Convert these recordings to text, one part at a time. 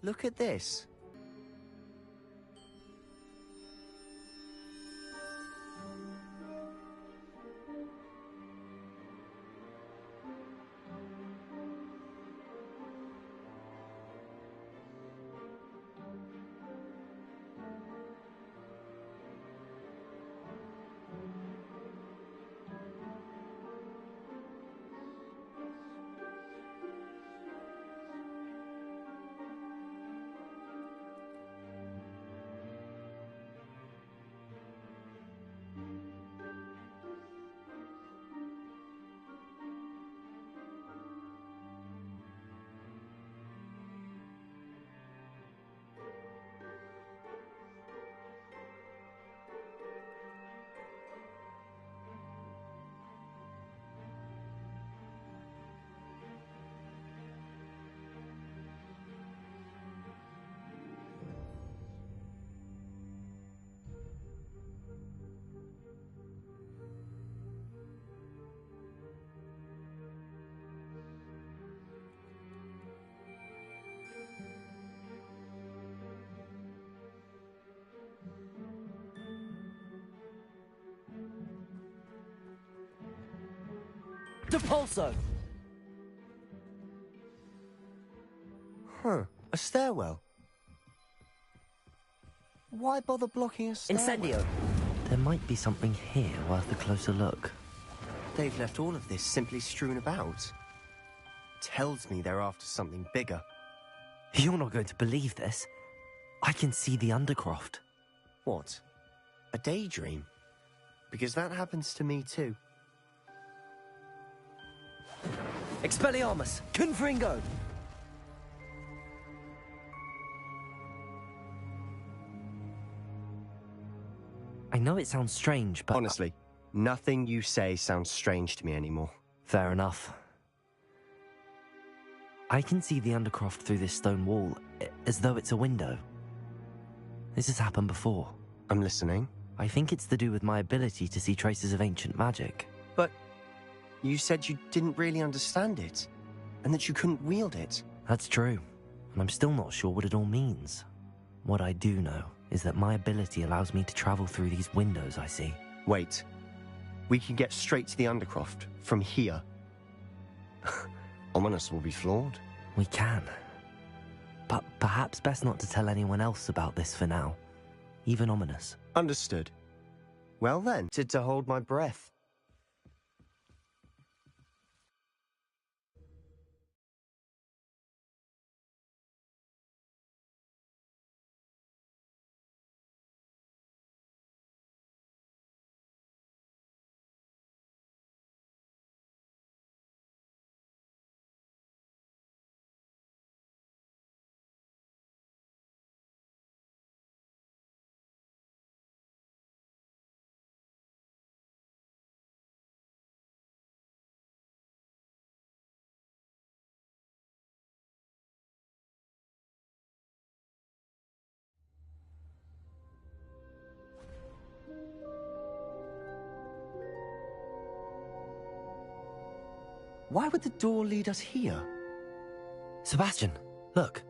Look at this. Depulso! Huh. A stairwell. Why bother blocking a stairwell? Incendio! There might be something here worth a closer look. They've left all of this simply strewn about. Tells me they're after something bigger. You're not going to believe this. I can see the Undercroft. What? A daydream? Because that happens to me too. Expelliarmus! Confringo! I know it sounds strange, but... Honestly, nothing you say sounds strange to me anymore. Fair enough. I can see the Undercroft through this stone wall, as though it's a window. This has happened before. I'm listening. I think it's to do with my ability to see traces of ancient magic. But you said you didn't really understand it, and that you couldn't wield it. That's true, and I'm still not sure what it all means. What I do know is that my ability allows me to travel through these windows I see. Wait. We can get straight to the Undercroft from here. Ominous will be flawed. We can. But perhaps best not to tell anyone else about this for now. Even Ominous. Understood. Well then, to hold my breath. Why would the door lead us here? Sebastian, look.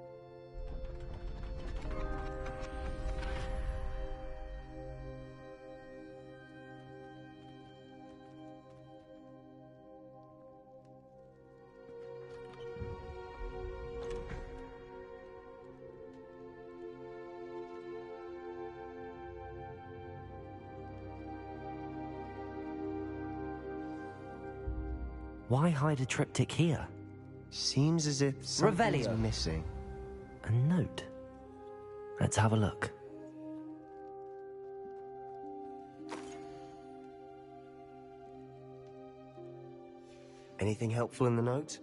Why hide a triptych here? Seems as if something's Revelio. missing. A note. Let's have a look. Anything helpful in the note?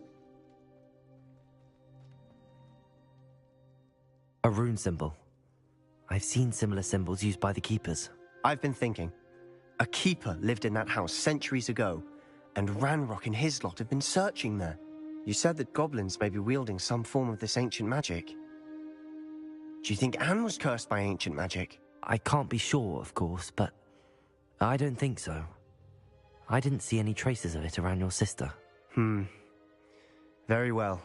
A rune symbol. I've seen similar symbols used by the keepers. I've been thinking. A keeper lived in that house centuries ago, and Ranrock and his lot have been searching there. You said that goblins may be wielding some form of this ancient magic. Do you think Anne was cursed by ancient magic? I can't be sure, of course, but I don't think so. I didn't see any traces of it around your sister. Very well.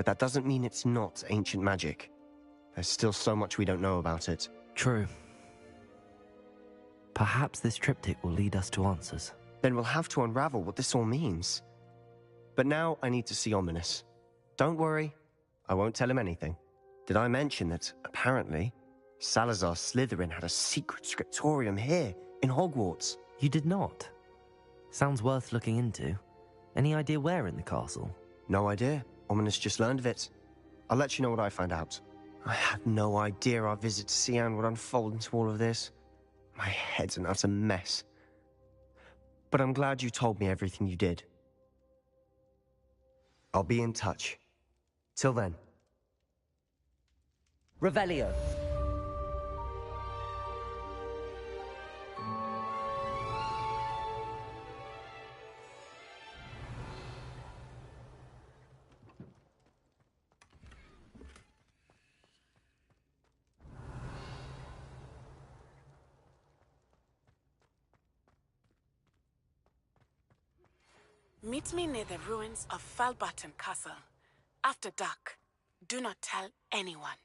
but that doesn't mean it's not ancient magic. There's still so much we don't know about it. True. Perhaps this triptych will lead us to answers. Then we'll have to unravel what this all means. But now I need to see Ominous. Don't worry, I won't tell him anything. Did I mention that, apparently, Salazar Slytherin had a secret scriptorium here, in Hogwarts? You did not? Sounds worth looking into. Any idea where in the castle? No idea. Ominous just learned of it. I'll let you know what I find out. I had no idea our visit to Sian would unfold into all of this. My head's an utter mess. But I'm glad you told me everything you did. I'll be in touch. Till then. Revelio. Meet me near the ruins of Falbaton Castle. After dark. Do not tell anyone.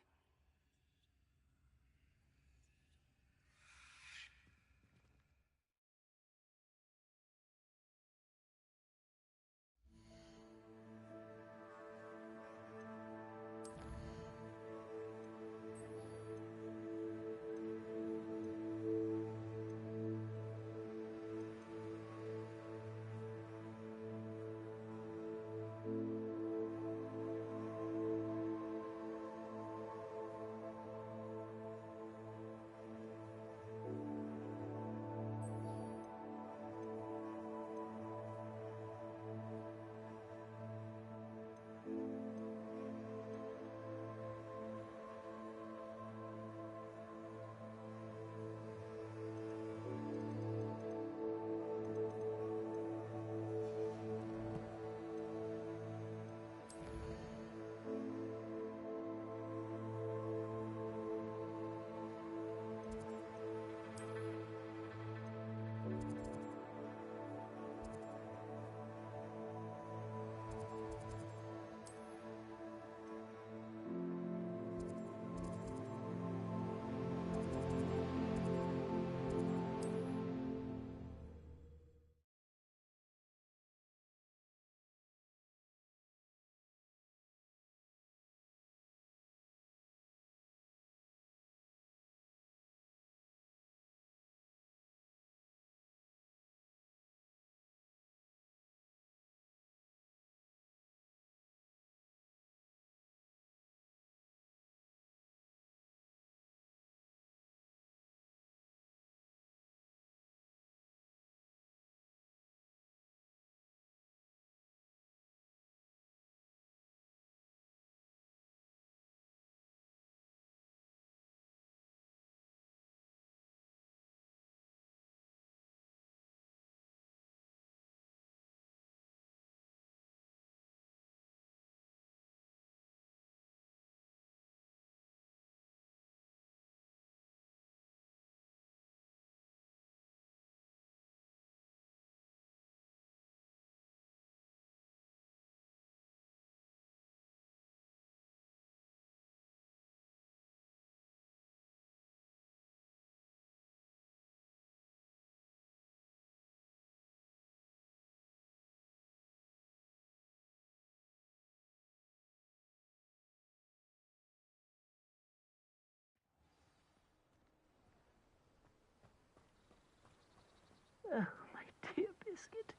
Oh, my dear biscuit.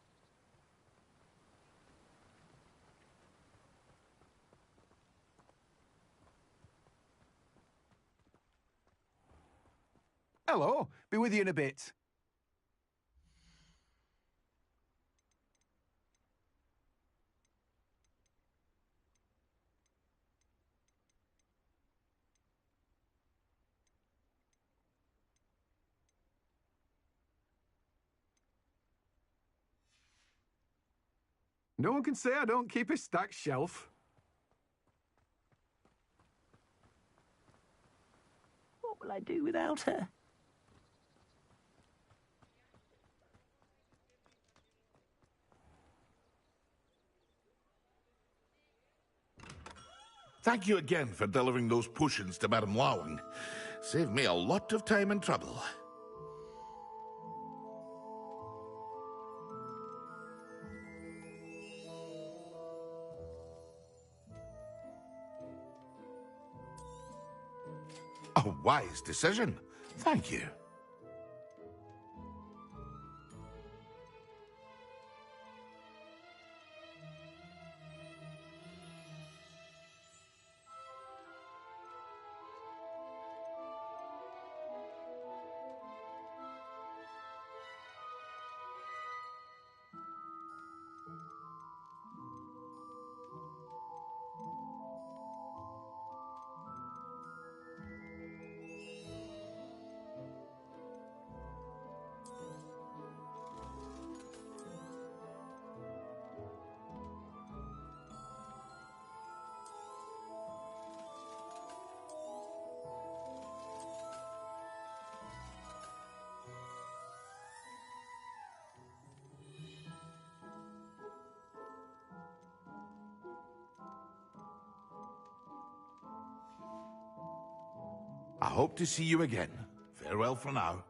Hello, be with you in a bit. No one can say I don't keep a stacked shelf. What will I do without her? Thank you again for delivering those potions to Madame Lawing. Saved me a lot of time and trouble. A wise decision. Thank you. I hope to see you again. Farewell for now.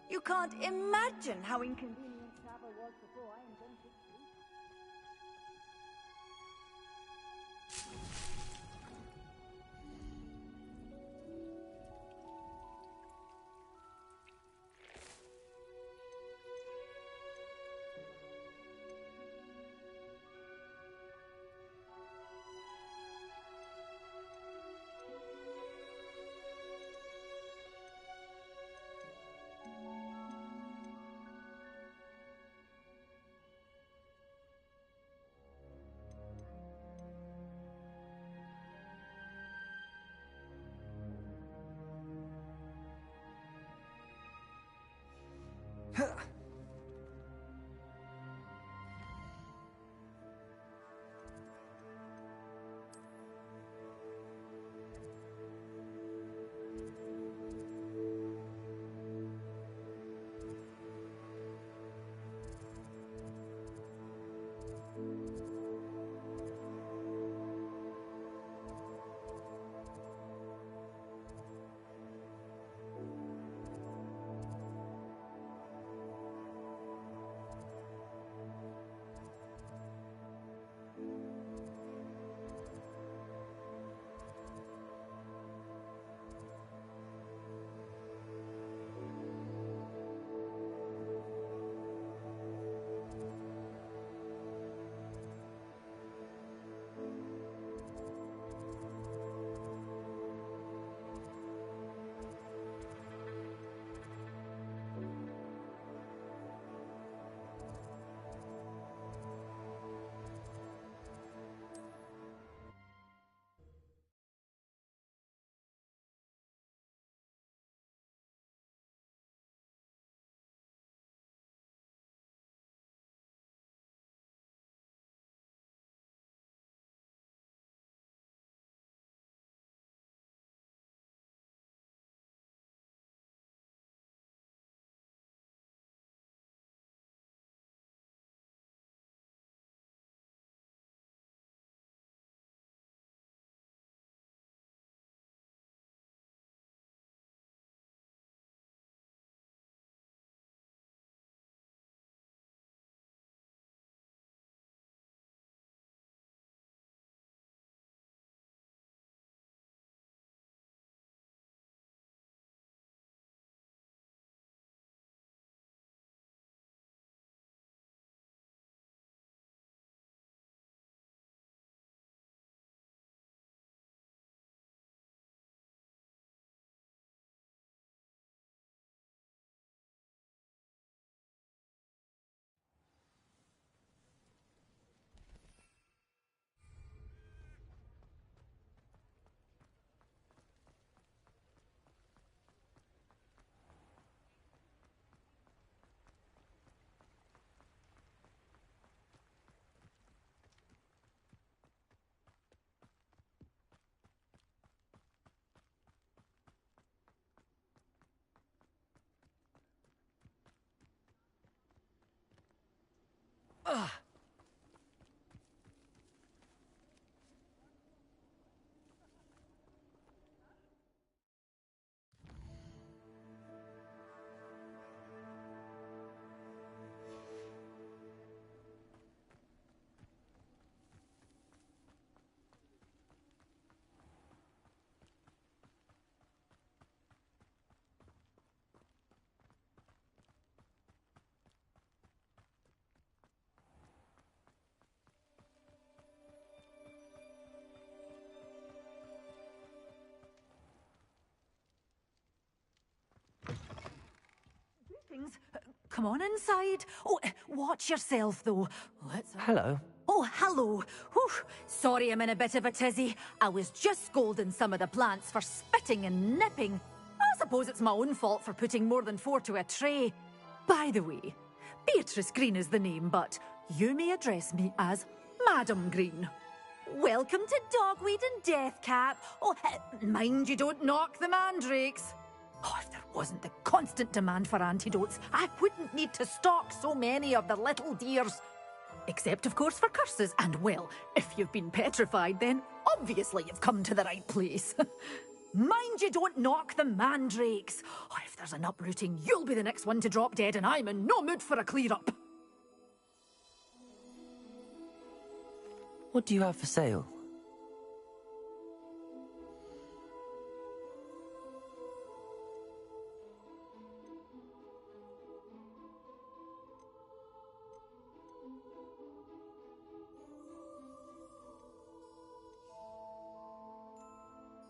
You can't imagine how inconvenient travel was before I invented sleep. Come on inside. Oh, watch yourself, though. Hello. Oh, hello. Whew. Sorry I'm in a bit of a tizzy. I was just scolding some of the plants for spitting and nipping. I suppose it's my own fault for putting more than 4 to a tray. By the way, Beatrice Green is the name, but you may address me as Madam Green. Welcome to Dogweed and Deathcap. Oh, mind you don't knock the mandrakes. Oh, if there wasn't the constant demand for antidotes, I wouldn't need to stock so many of the little dears. Except, of course, for curses. And, well, if you've been petrified, then obviously you've come to the right place. Mind you don't knock the mandrakes. Oh, if there's an uprooting, you'll be the next one to drop dead, and I'm in no mood for a clear-up. What do you have for sale?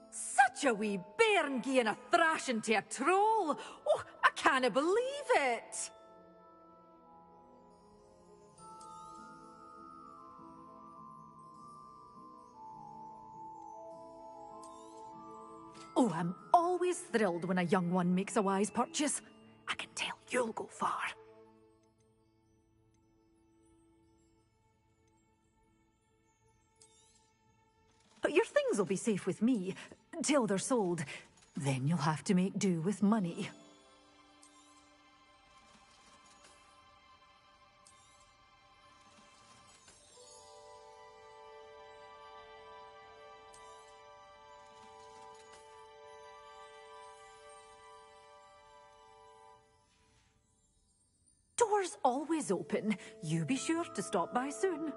Such a wee bairn gieing a thrashing to a troll. Oh, I can't believe it. Oh, I'm always thrilled when a young one makes a wise purchase. I can tell you'll go far. But your things will be safe with me, till they're sold. Then you'll have to make do with money. Doors always open. You be sure to stop by soon.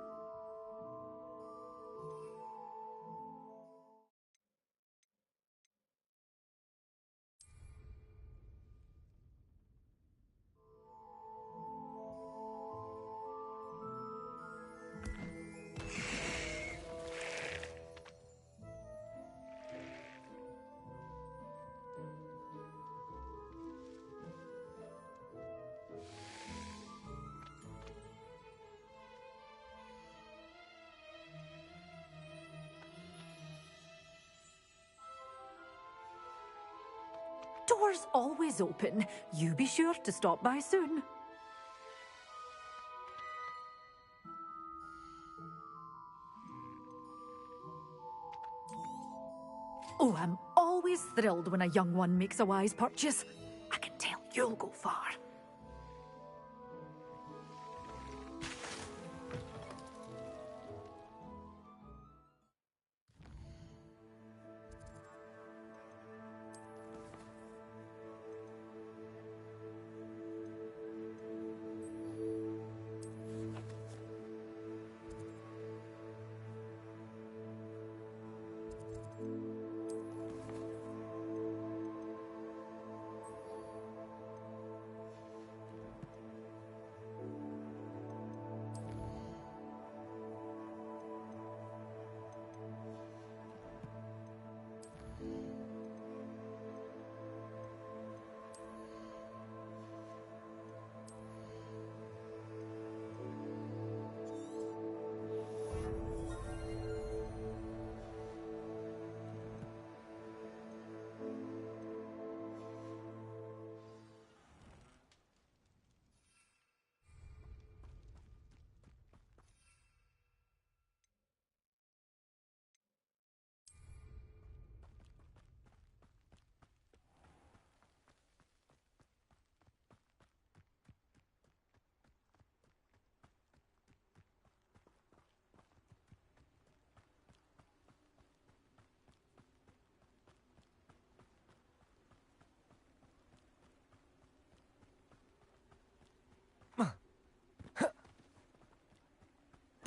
Doors always open. You be sure to stop by soon. Oh, I'm always thrilled when a young one makes a wise purchase. I can tell you'll go far.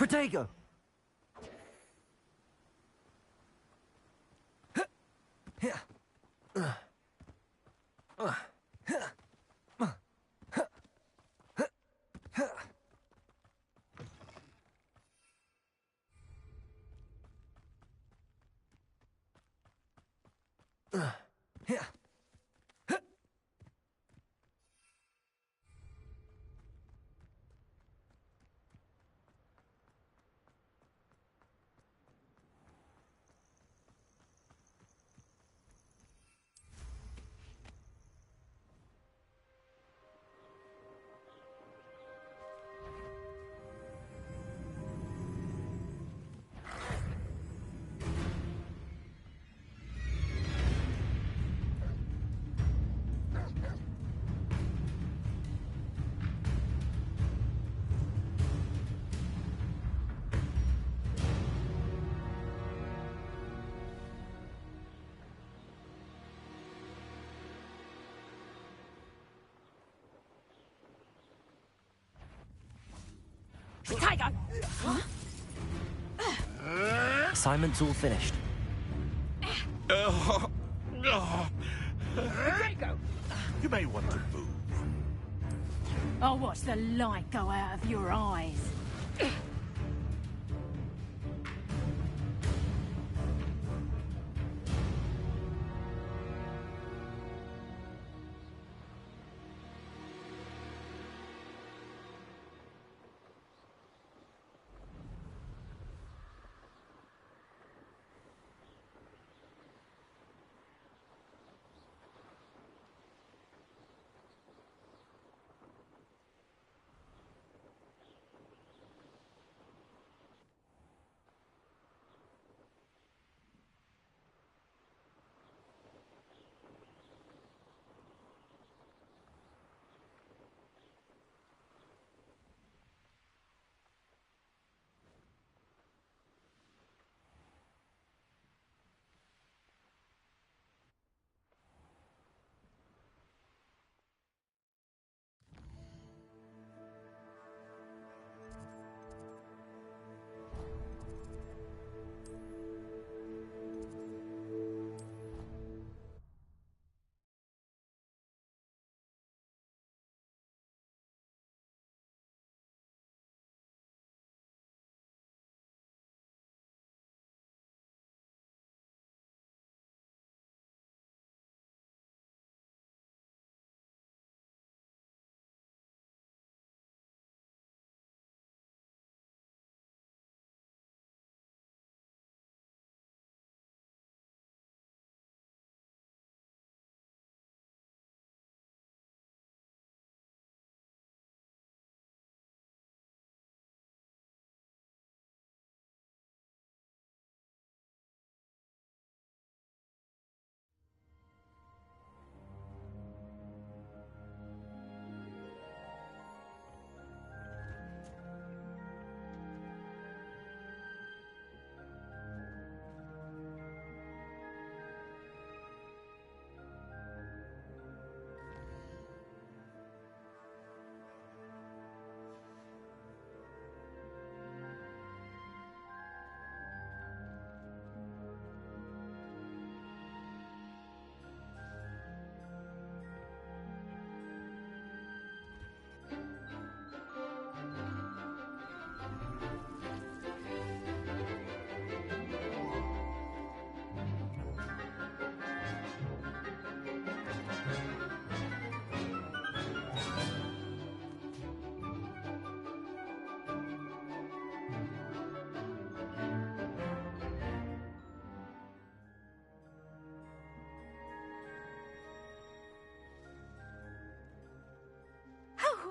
Protego! Tiger! Assignment's all finished. You may want to move. I'll watch the light go out of your eyes.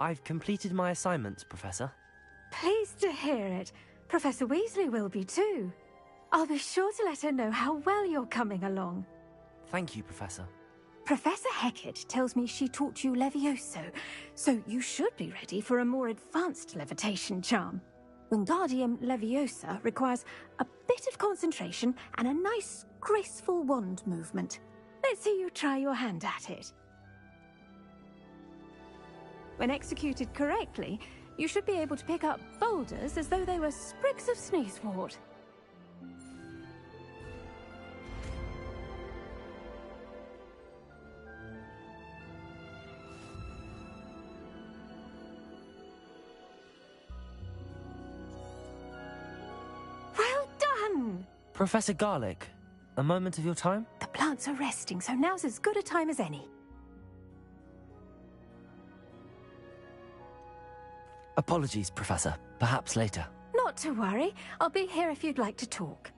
I've completed my assignments, Professor. Pleased to hear it. Professor Weasley will be too. I'll be sure to let her know how well you're coming along. Thank you, Professor. Professor Hecat tells me she taught you Levioso, so you should be ready for a more advanced levitation charm. Wingardium Leviosa requires a bit of concentration and a nice, graceful wand movement. Let's see you try your hand at it. When executed correctly, You should be able to pick up boulders as though they were sprigs of snoozewort. Well done! Professor Garlic, a moment of your time? The plants are resting, so now's as good a time as any. Apologies, Professor. Perhaps later. Not to worry. I'll be here if you'd like to talk.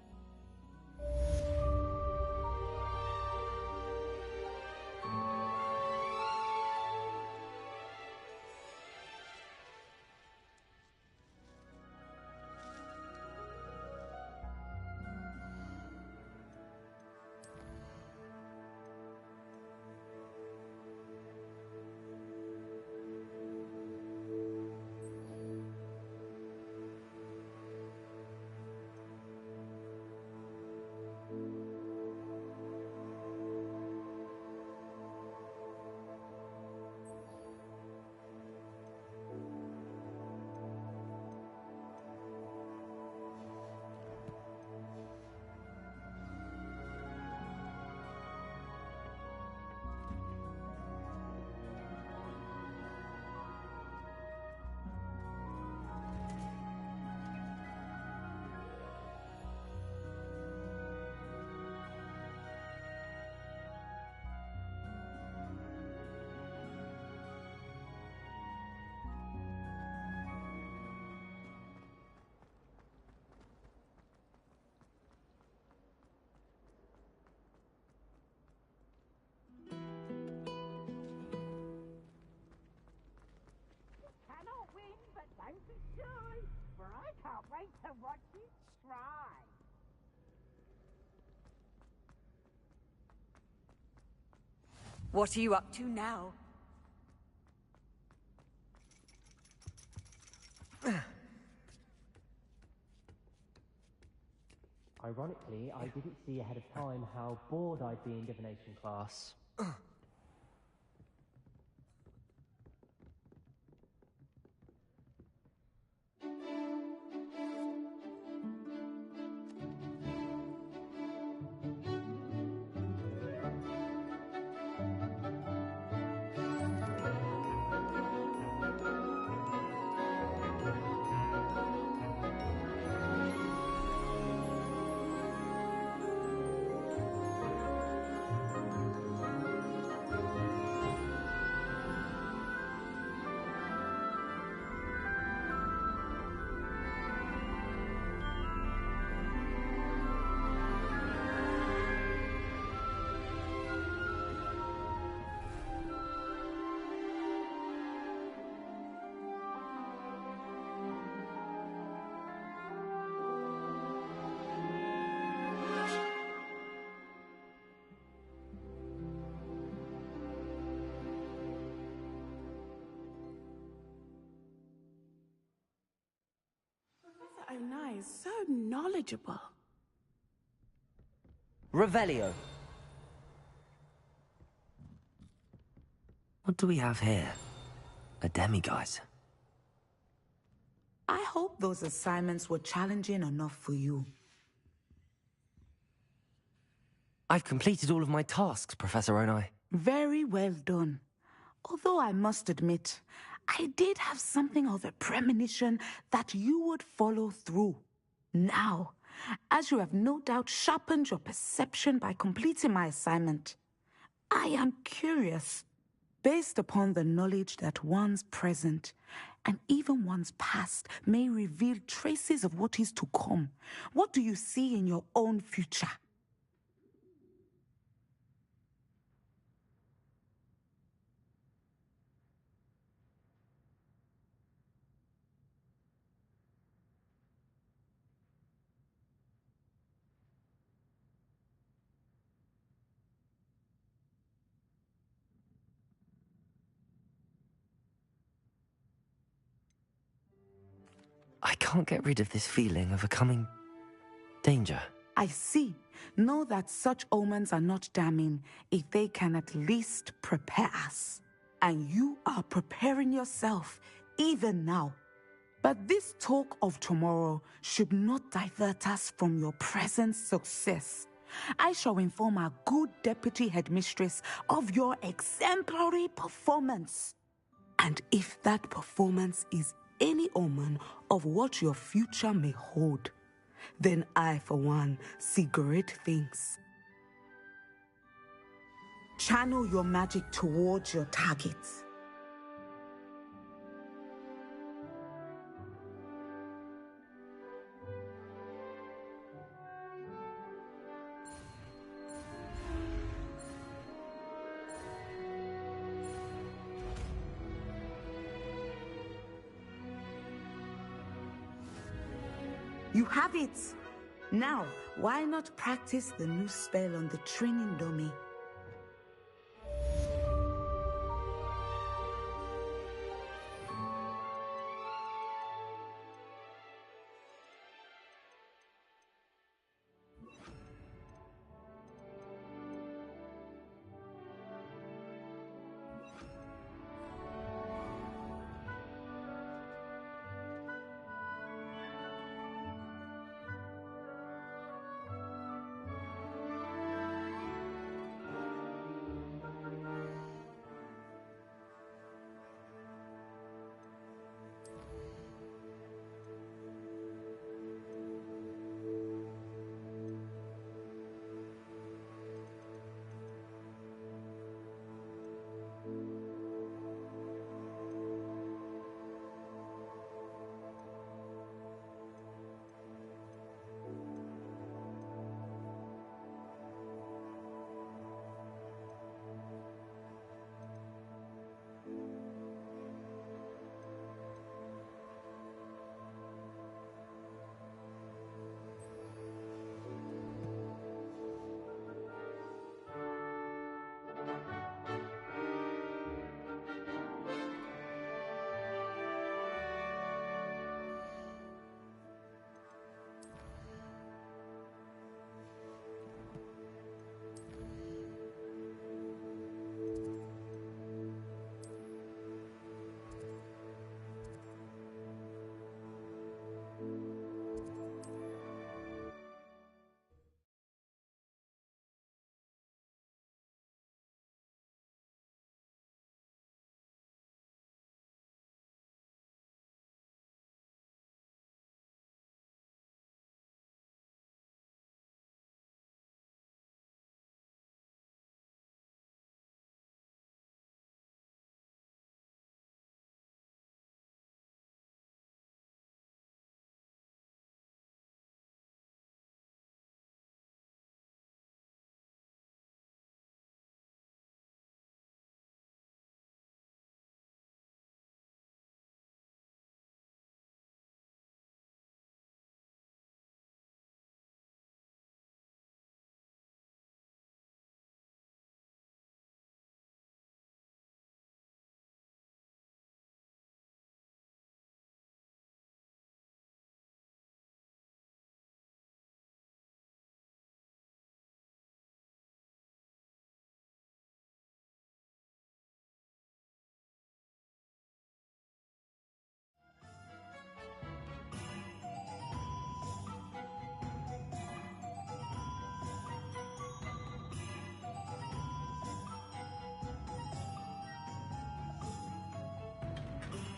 Don't be shy, for I can't wait to watch you try. What are you up to now? Ironically, I didn't see ahead of time how bored I'd be in divination class. MNIE is so knowledgeable. Revelio. What do we have here? A demiguise. I hope those assignments were challenging enough for you. I've completed all of my tasks, Professor Onai. Very well done. Although I must admit, I did have something of a premonition that you would follow through. Now, as you have no doubt sharpened your perception by completing my assignment, I am curious, based upon the knowledge that one's present and even one's past may reveal traces of what is to come. What do you see in your own future? I can't get rid of this feeling of a coming danger. I see. Know that such omens are not damning if they can at least prepare us. And you are preparing yourself, even now. But this talk of tomorrow should not divert us from your present success. I shall inform our good deputy headmistress of your exemplary performance. And if that performance is any omen of what your future may hold, then I, for one, see great things. Channel your magic towards your targets. You have it! Now, why not practice the new spell on the training dummy?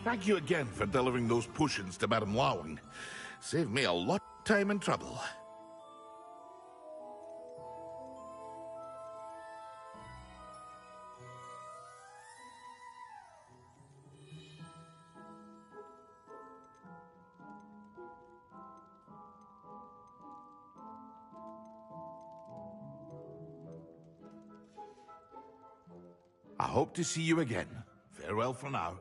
Thank you again for delivering those potions to Madame Lawing. Saved me a lot of time and trouble. I hope to see you again. Farewell for now.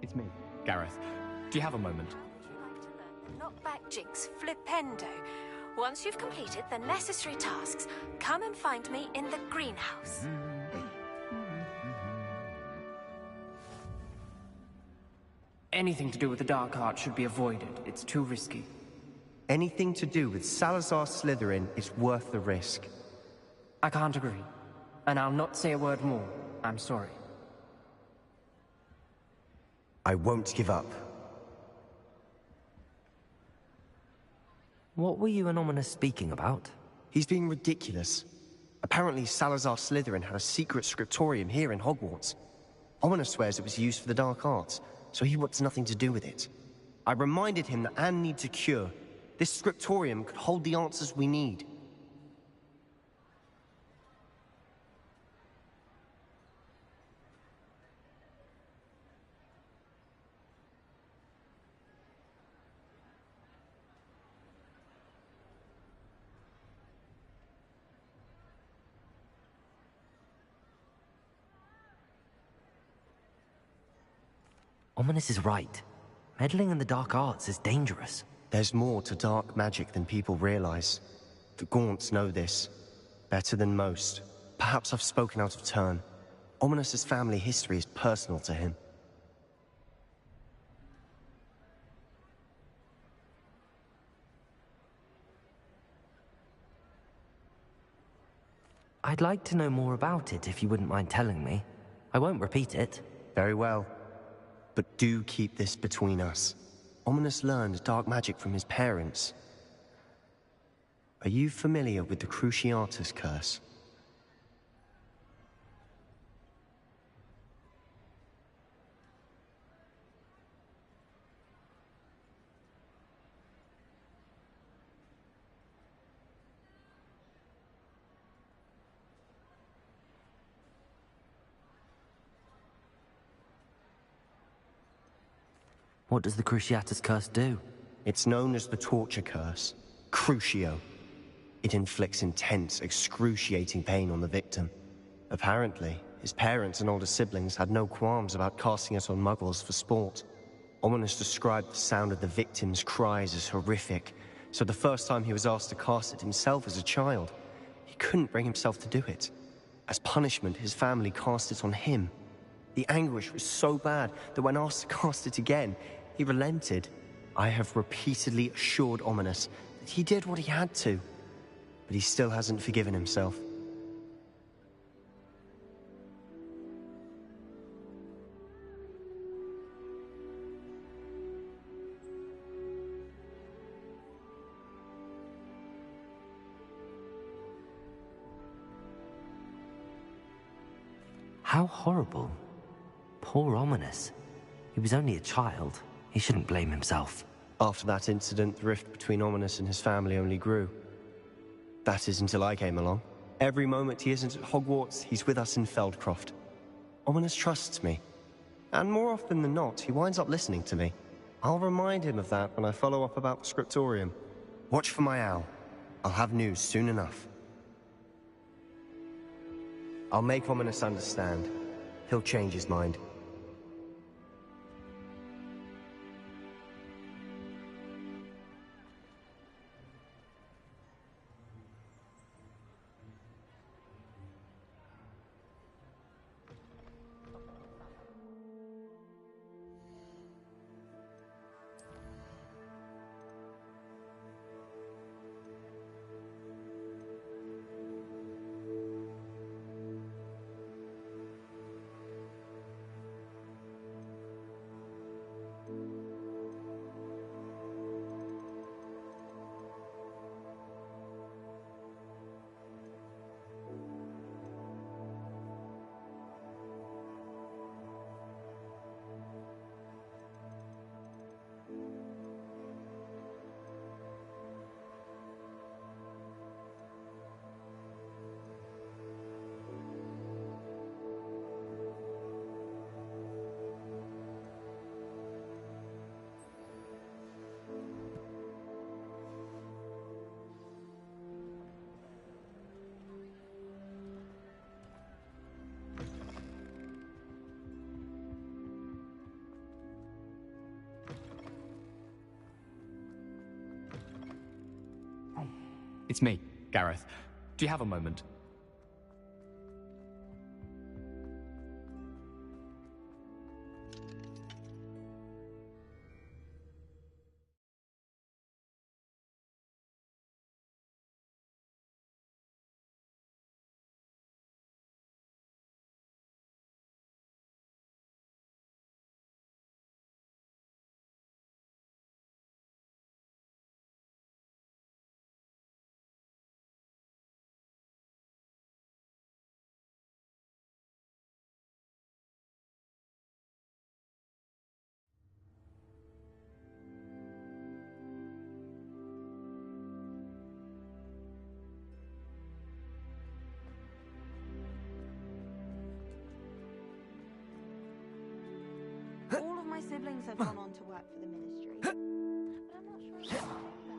It's me, Gareth. Do you have a moment? Knockback jinx flipendo. Once you've completed the necessary tasks, come and find me in the greenhouse. Anything to do with the dark art should be avoided. It's too risky. Anything to do with Salazar Slytherin is worth the risk. I can't agree. And I'll not say a word more. I'm sorry. I won't give up. What were you and Ominous speaking about? He's being ridiculous. Apparently Salazar Slytherin had a secret scriptorium here in Hogwarts. Ominous swears it was used for the dark arts, so he wants nothing to do with it. I reminded him that Anne needs a cure. This scriptorium could hold the answers we need. Ominous is right. Meddling in the dark arts is dangerous. There's more to dark magic than people realize. The Gaunts know this. Better than most. Perhaps I've spoken out of turn. Ominous's family history is personal to him. I'd like to know more about it if you wouldn't mind telling me. I won't repeat it. Very well. But do keep this between us. Ominous learned dark magic from his parents. Are you familiar with the Cruciatus curse? What does the Cruciatus curse do? It's known as the torture curse. Crucio. It inflicts intense, excruciating pain on the victim. Apparently, his parents and older siblings had no qualms about casting it on muggles for sport. Ominous described the sound of the victim's cries as horrific, so the first time he was asked to cast it himself as a child, he couldn't bring himself to do it. As punishment, his family cast it on him. The anguish was so bad that when asked to cast it again, he relented. I have repeatedly assured Ominous that he did what he had to, but he still hasn't forgiven himself. How horrible. Poor Ominous. He was only a child. He shouldn't blame himself. After that incident, the rift between Ominous and his family only grew. That is until I came along. Every moment he isn't at Hogwarts, he's with us in Feldcroft. Ominous trusts me. And more often than not, he winds up listening to me. I'll remind him of that when I follow up about the scriptorium. Watch for my owl. I'll have news soon enough. I'll make Ominous understand. He'll change his mind. It's me, Gareth. Do you have a moment? All of my siblings have gone on to work for the ministry. But I'm not sure if I can do that.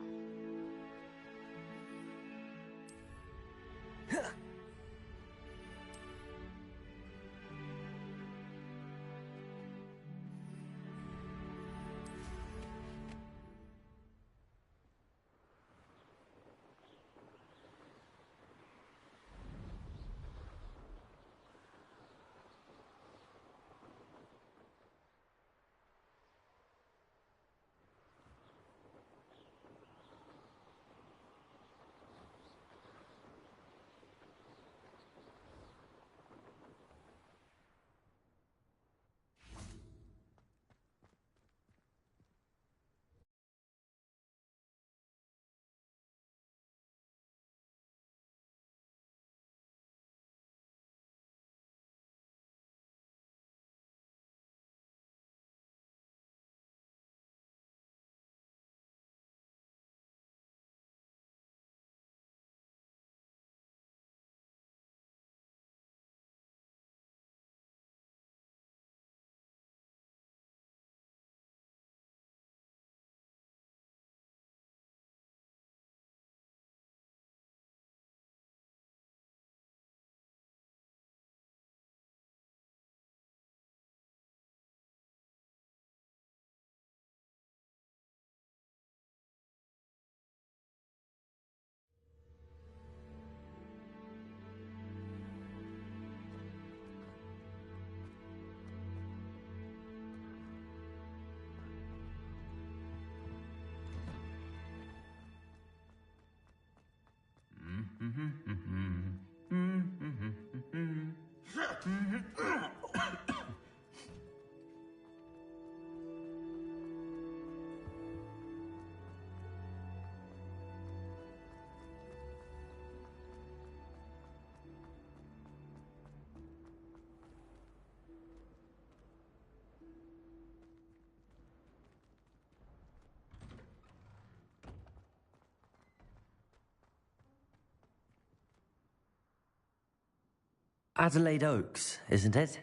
Adelaide Oaks, isn't it?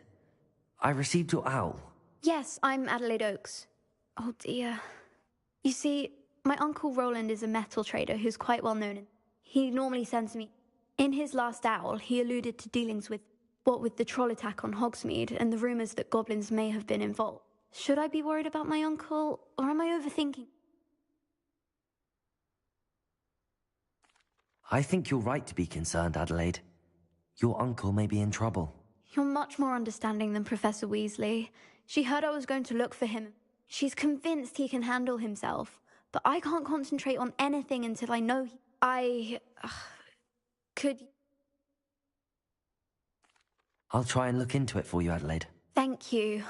I received your owl. Yes, I'm Adelaide Oaks. Oh dear. You see, my uncle Roland is a metal trader who's quite well known. He normally sends me... In his last owl, he alluded to dealings with... what with the troll attack on Hogsmeade and the rumours that goblins may have been involved. Should I be worried about my uncle, or am I overthinking? I think you're right to be concerned, Adelaide. Your uncle may be in trouble. You're much more understanding than Professor Weasley. She heard I was going to look for him. She's convinced he can handle himself. But I can't concentrate on anything until I know could... I'll try and look into it for you, Adelaide. Thank you.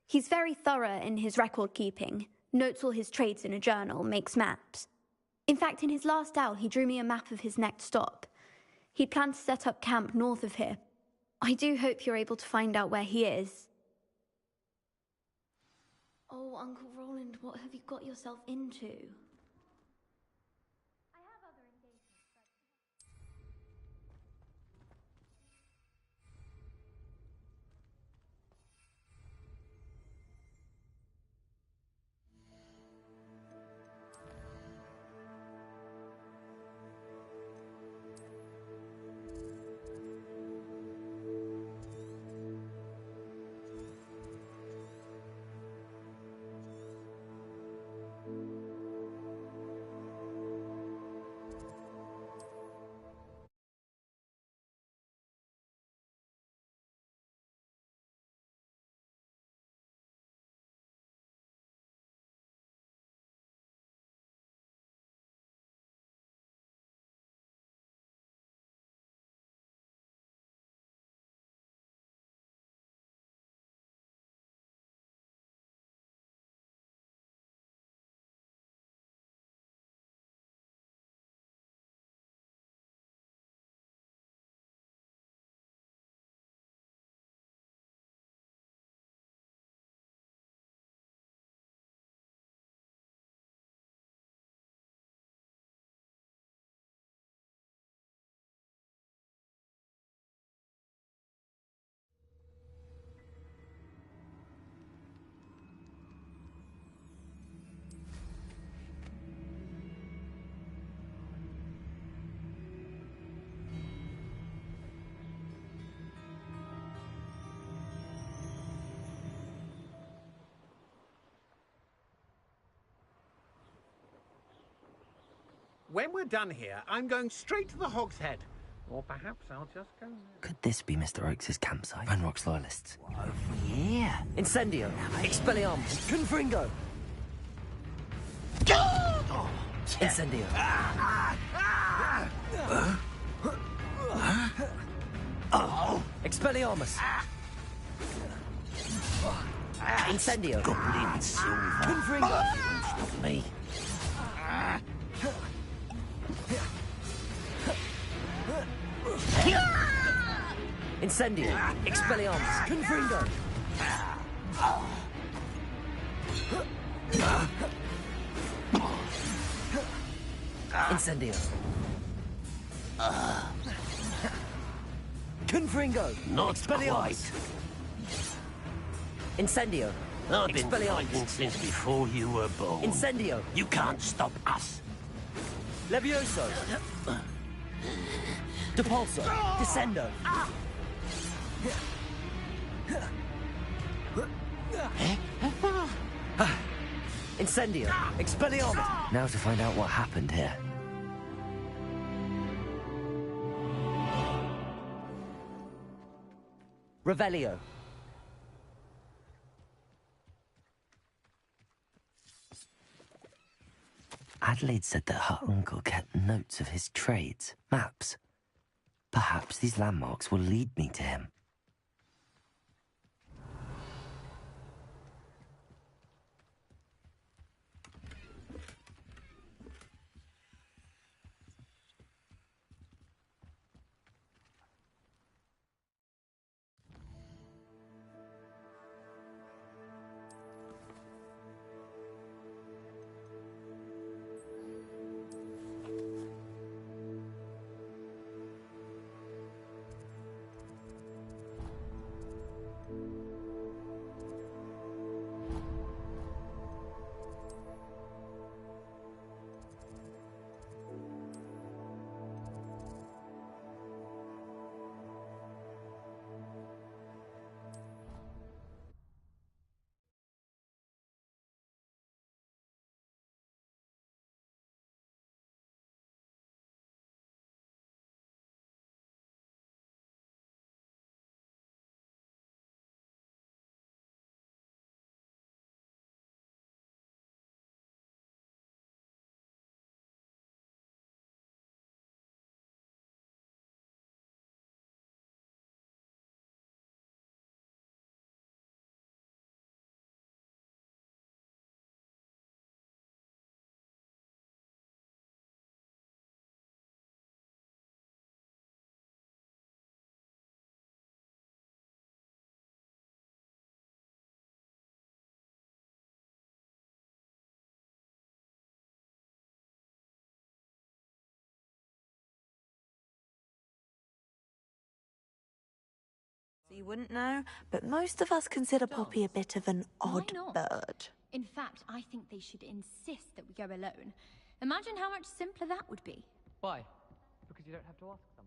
He's very thorough in his record keeping. Notes all his trades in a journal, makes maps. In fact, in his last owl, he drew me a map of his next stop. He planned to set up camp north of here. I do hope you're able to find out where he is. Oh, Uncle Roland, what have you got yourself into? When we're done here, I'm going straight to the Hog's Head. Or perhaps I'll just go... Could this be Mr. Oakes' campsite? Ranrock's loyalists. Over here. Incendio. Expelliarmus. Confringo. Incendio. Expelliarmus. Incendio. Goblin silver. Confringo. Stop me. Incendio. Expelliarmus. Confringo. Incendio. Confringo. Not Expelliarmus. quite. Incendio. I've been fighting since before you were born. Incendio. You can't stop us. Levioso. Depulso. Descendo. Incendio. Expelliarmus. Now to find out what happened here. Revelio. Adelaide said that her uncle kept notes of his trades, maps. Perhaps these landmarks will lead me to him. You wouldn't know, but most of us consider Poppy a bit of an odd bird. In fact, I think they should insist that we go alone. Imagine how much simpler that would be. Why? Because you don't have to ask them.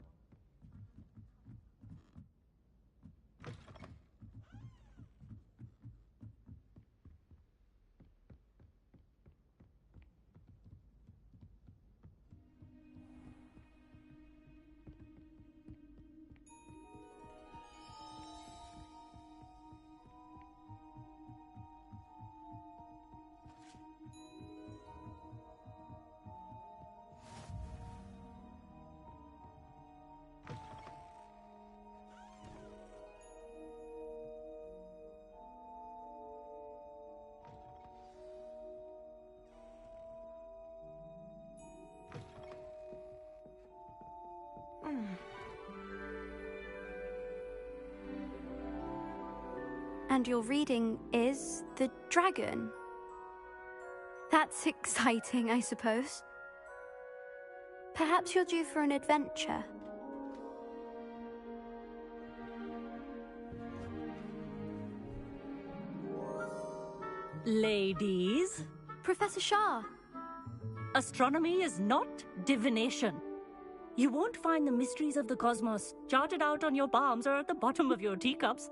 And your reading is The Dragon. That's exciting, I suppose. Perhaps you're due for an adventure. Ladies. Professor Shah. Astronomy is not divination. You won't find the mysteries of the cosmos charted out on your palms or at the bottom of your teacups.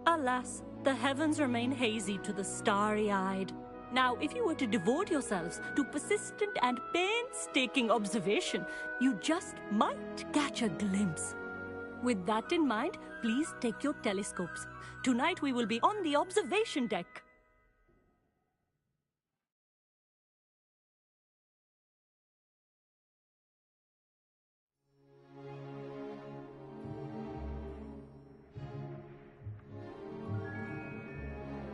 Alas, the heavens remain hazy to the starry-eyed. Now, if you were to devote yourselves to persistent and painstaking observation, you just might catch a glimpse. With that in mind, please take your telescopes. Tonight we will be on the observation deck.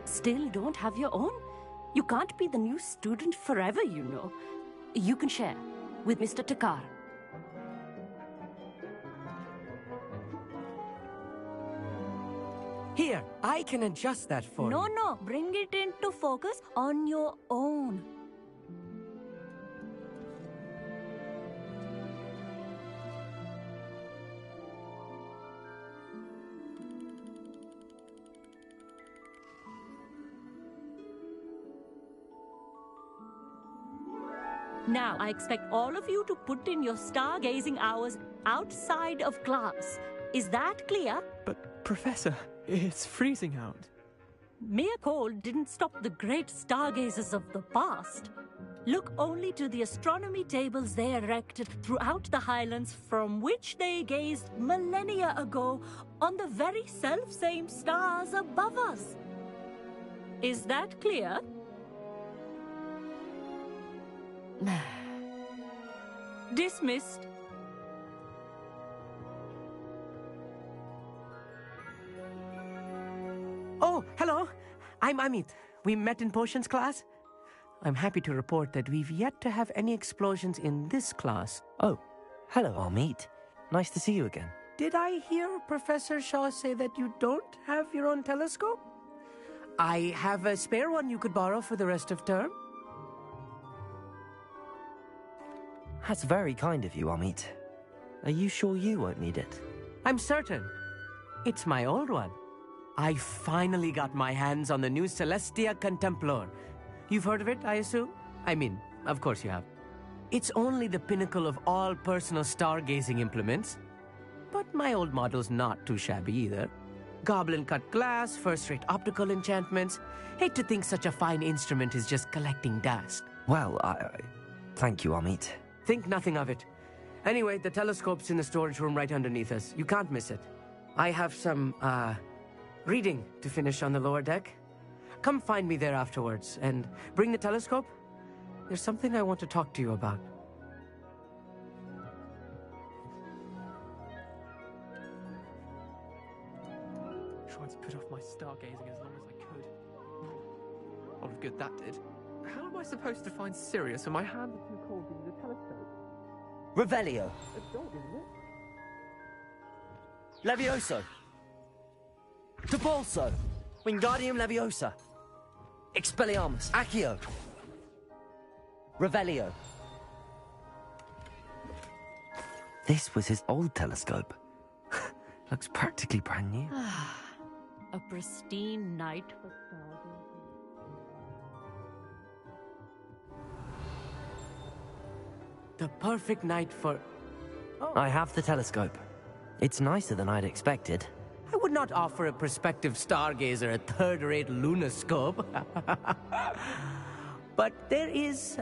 Still don't have your own? You can't be the new student forever, you know. You can share with Mr. Takar. Here, I can adjust that for you. No, bring it into focus on your own. Now, I expect all of you to put in your stargazing hours outside of class. Is that clear? But, Professor, it's freezing out. Mere cold didn't stop the great stargazers of the past. Look only to the astronomy tables they erected throughout the highlands from which they gazed millennia ago on the very self-same stars above us. Is that clear? Dismissed. Oh, hello. I'm Amit. We met in potions class. I'm happy to report that we've yet to have any explosions in this class. Oh, hello, Amit. Nice to see you again. Did I hear Professor Shaw say that you don't have your own telescope? I have a spare one you could borrow for the rest of term. That's very kind of you, Amit. Are you sure you won't need it? I'm certain. It's my old one. I finally got my hands on the new Celestia Contemplar. You've heard of it, I assume? I mean, of course you have. It's only the pinnacle of all personal stargazing implements. But my old model's not too shabby either. Goblin-cut glass, first-rate optical enchantments. Hate to think such a fine instrument is just collecting dust. Well, thank you, Amit. Think nothing of it. Anyway, the telescope's in the storage room right underneath us. You can't miss it. I have some, reading to finish on the lower deck. Come find me there afterwards, and bring the telescope. There's something I want to talk to you about. Tried to put off my stargazing as long as I could. A lot of good that did. How am I supposed to find Sirius when my hands are too cold to use a telescope? Revelio. A dog, isn't it? Levioso. Topolso. Wingardium Leviosa. Expelliarmus. Accio. Revelio. This was his old telescope. Looks practically brand new. A pristine night for stargazing. The perfect night for... Oh. I have the telescope. It's nicer than I'd expected. I would not offer a prospective stargazer a third-rate lunoscope. But there is,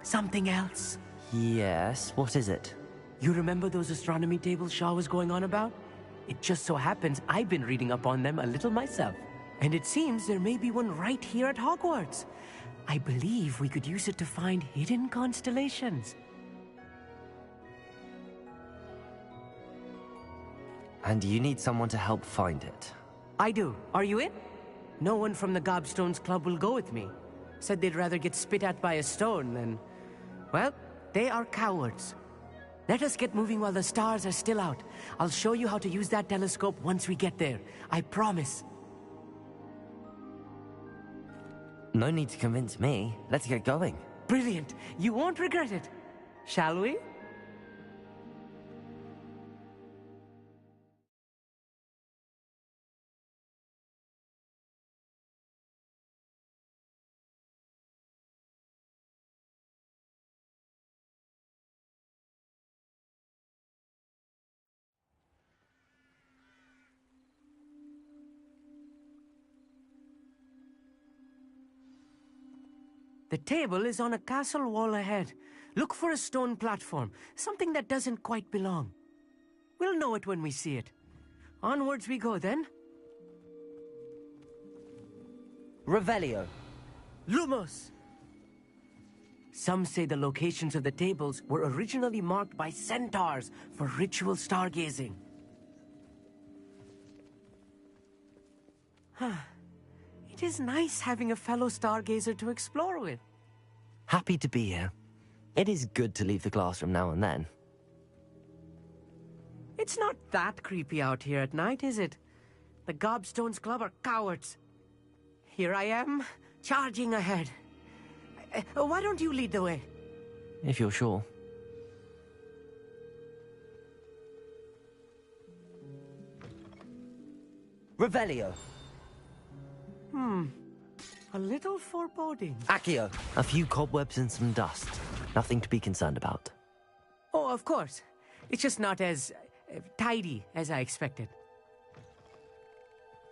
something else. Yes, what is it? You remember those astronomy tables Shaw was going on about? It just so happens I've been reading up on them a little myself. And it seems there may be one right here at Hogwarts. I believe we could use it to find hidden constellations. And you need someone to help find it. I do. Are you in? No one from the Gobstones Club will go with me. Said they'd rather get spit at by a stone than... Well, they are cowards. Let us get moving while the stars are still out. I'll show you how to use that telescope once we get there. I promise. No need to convince me. Let's get going. Brilliant. You won't regret it. Shall we? The table is on a castle wall ahead. Look for a stone platform, something that doesn't quite belong. We'll know it when we see it. Onwards we go, then. Revelio. Lumos! Some say the locations of the tables were originally marked by centaurs for ritual stargazing. It is nice having a fellow stargazer to explore with. Happy to be here. It is good to leave the classroom now and then. It's not that creepy out here at night, is it? The Gobstones Club are cowards. Here I am, charging ahead. Why don't you lead the way? If you're sure. Revelio. A little foreboding. Accio. A few cobwebs and some dust. Nothing to be concerned about. Oh, of course. It's just not as tidy as I expected.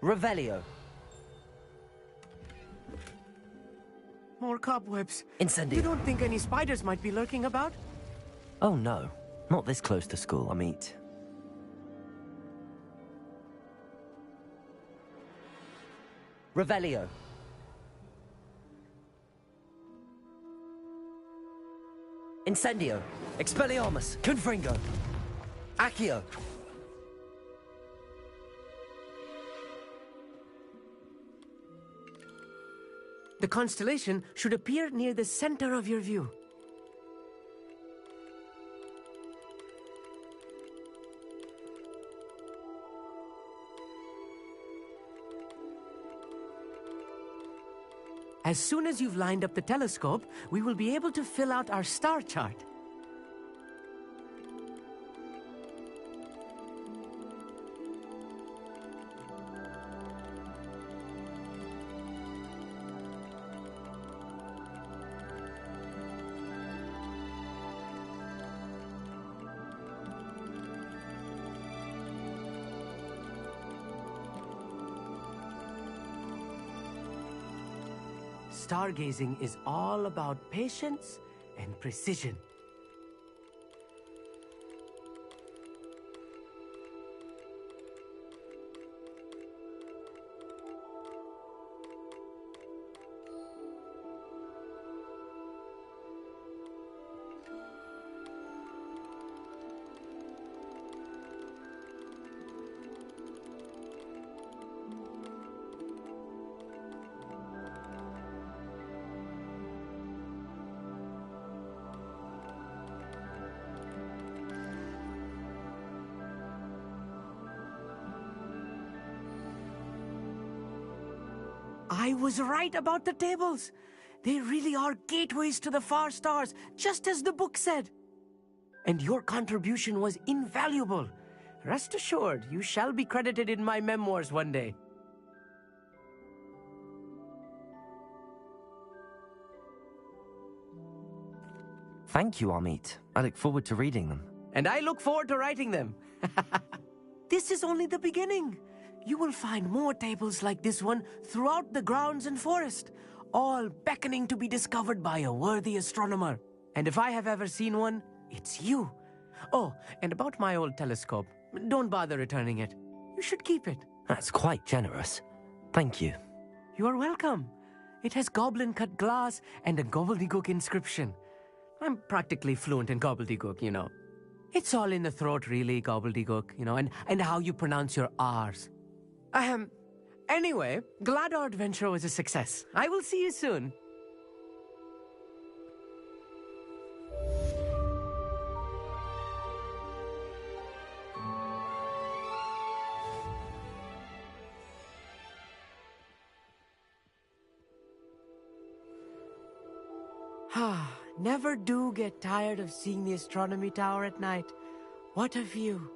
Revelio. More cobwebs. Incendio. You don't think any spiders might be lurking about? Oh no, not this close to school, I mean. Revelio. Incendio. Expelliarmus. Confringo. Accio. The constellation should appear near the center of your view. As soon as you've lined up the telescope, we will be able to fill out our star chart. Stargazing is all about patience and precision. I was right about the tables. They really are gateways to the far stars, just as the book said. And your contribution was invaluable. Rest assured, you shall be credited in my memoirs one day. Thank you, Amit. I look forward to reading them. And I look forward to writing them. This is only the beginning. You will find more tables like this one throughout the grounds and forest, all beckoning to be discovered by a worthy astronomer. And if I have ever seen one, it's you. Oh, and about my old telescope, don't bother returning it. You should keep it. That's quite generous. Thank you. You are welcome. It has goblin-cut glass and a gobbledygook inscription. I'm practically fluent in gobbledygook, you know. It's all in the throat, really, gobbledygook, you know, and how you pronounce your R's. Anyway, glad our adventure was a success. I will see you soon. Never do get tired of seeing the astronomy tower at night. What a view.